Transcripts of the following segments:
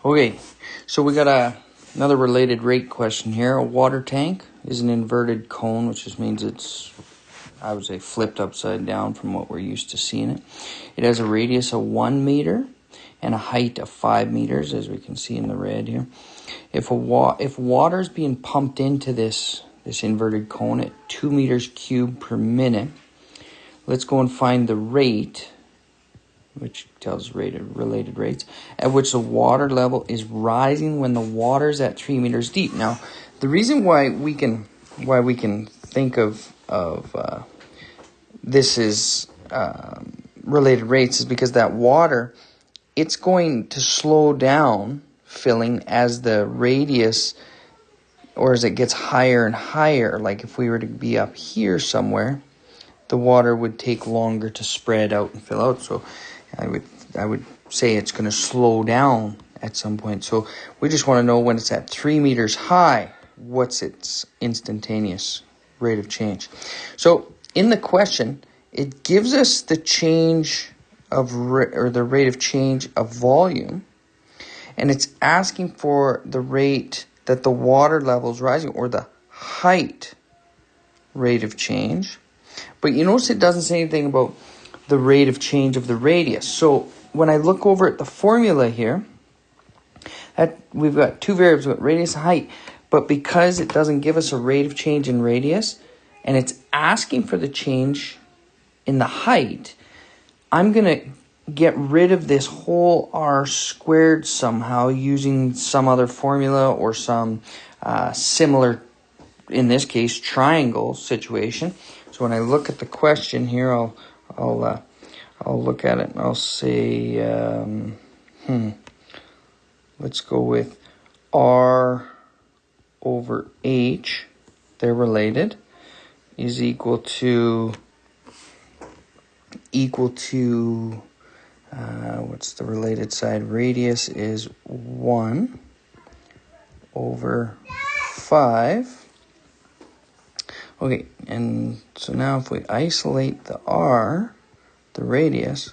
Okay, so we got another related rate question here. A water tank is an inverted cone, which just means it's, I would say, flipped upside down from what we're used to seeing it. It has a radius of 1 meter and a height of 5 meters, as we can see in the red here. If water is being pumped into this inverted cone at 2 meters cubed per minute, let's go and find the rate, which tells related rates, at which the water level is rising when the water is at 3 meters deep. Now, the reason why we can think of this is related rates is because that water, it's going to slow down filling as the radius, or as it gets higher and higher. Like if we were to be up here somewhere, the water would take longer to spread out and fill out. So I would say it's going to slow down at some point. So we just want to know when it's at 3 meters high, what's its instantaneous rate of change. So in the question, it gives us the change of or the rate of change of volume, and it's asking for the rate that the water level is rising, or the height rate of change. But you notice it doesn't say anything about the rate of change of the radius. So when I look over at the formula here, we've got two variables, we've got radius and height. But because it doesn't give us a rate of change in radius, and it's asking for the change in the height, I'm going to get rid of this whole r squared somehow using some other formula or some similar, in this case, triangle situation. So when I look at the question here, I'll look at it and I'll say, let's go with r over h, they're related, is equal to what's the related side? Radius is 1 over 5. Okay, and so now if we isolate the r, the radius,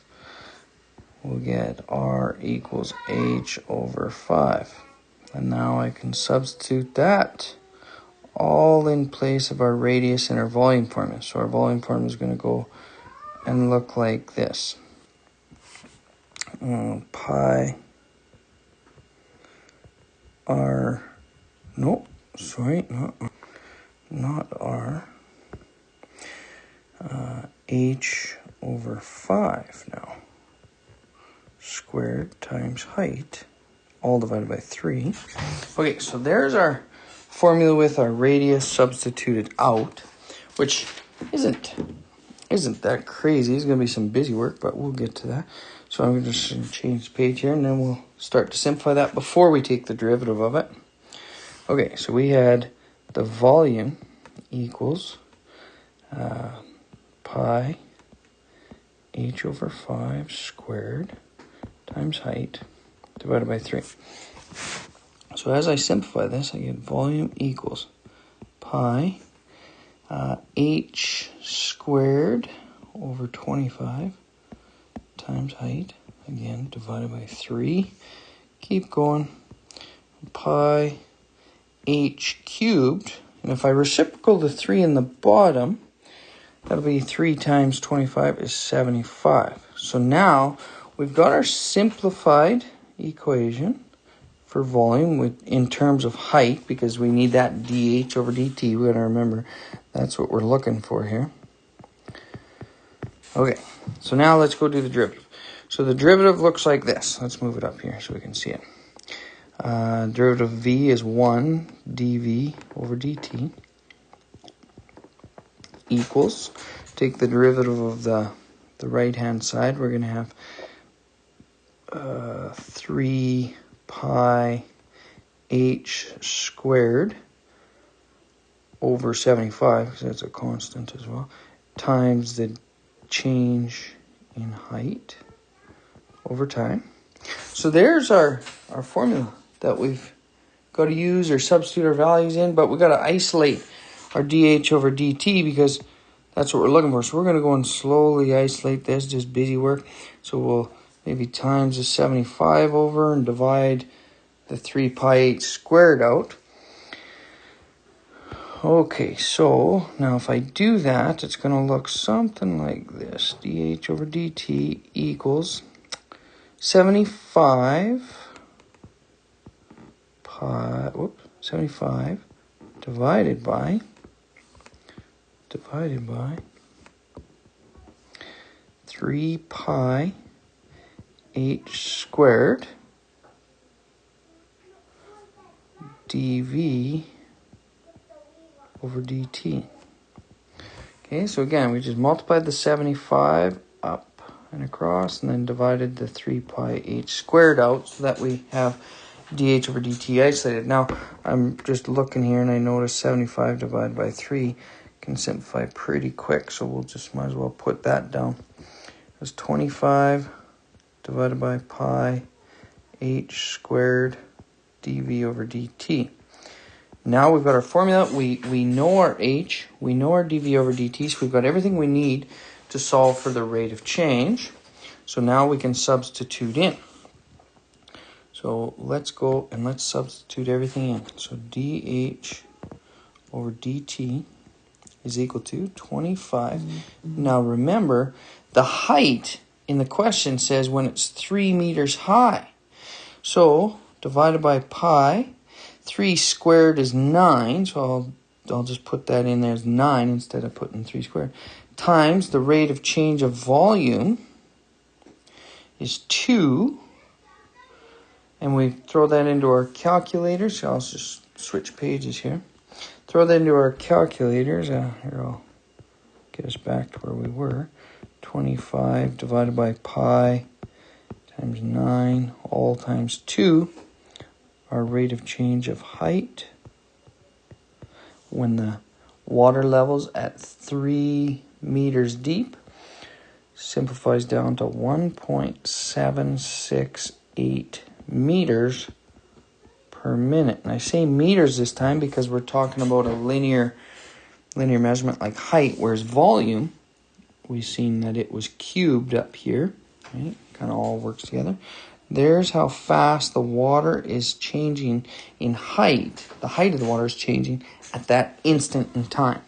we'll get r equals h over 5. And now I can substitute that all in place of our radius and our volume formula. So our volume formula is going to go and look like this. Pi r, nope, sorry, not r, h over 5 now, squared times height, all divided by 3. Okay, so there's our formula with our radius substituted out, which isn't that crazy. It's going to be some busy work, but we'll get to that. So I'm just going to change the page here, and then we'll start to simplify that before we take the derivative of it. Okay, so we had the volume equals pi h over 5 squared times height divided by 3. So as I simplify this, I get volume equals pi h squared over 25 times height, again, divided by 3. Keep going. Pi h cubed, and if I reciprocal the 3 in the bottom, that'll be 3 times 25 is 75. So now we've got our simplified equation for volume in terms of height, because we need that dh over dt. We got to remember that's what we're looking for here. Okay, so now let's go do the derivative. So the derivative looks like this. Let's move it up here so we can see it. Derivative of v is 1 dv over dt equals, take the derivative of the right-hand side, we're going to have 3 pi h squared over 75, because that's a constant as well, times the change in height over time. So there's our formula that we've got to use or substitute our values in, but we've got to isolate our dh over dt because that's what we're looking for. So we're going to go and slowly isolate this, just busy work. So we'll maybe times the 75 over and divide the 3 pi h squared out. Okay, so now if I do that, it's going to look something like this. dH over dt equals 75 divided by 3 pi h squared dV over dt. Okay, so again, we just multiplied the 75 up and across, and then divided the 3 pi h squared out so that we have dH over dt isolated. Now, I'm just looking here and I notice 75 divided by 3 can simplify pretty quick, so we'll just might as well put that down. It's 25 divided by pi h squared dV over dt. Now we've got our formula, we know our h, we know our dV over dt, so we've got everything we need to solve for the rate of change. So now we can substitute in. So let's go and let's substitute everything in. So dH over dt is equal to 25. Now remember, the height in the question says when it's 3 meters high. So divided by pi, 3 squared is 9, so I'll just put that in there as 9 instead of putting 3 squared, times the rate of change of volume is 2, and we throw that into our calculators. So I'll just switch pages here. Throw that into our calculators. Here, I'll get us back to where we were. 25 divided by pi times 9, all times 2. Our rate of change of height when the water level's at 3 meters deep simplifies down to 1.768 meters per minute. And I say meters this time because we're talking about a linear measurement like height, whereas volume, we've seen that it was cubed up here, right? Kind of all works together. There's how fast the water is changing in height. The height of the water is changing at that instant in time.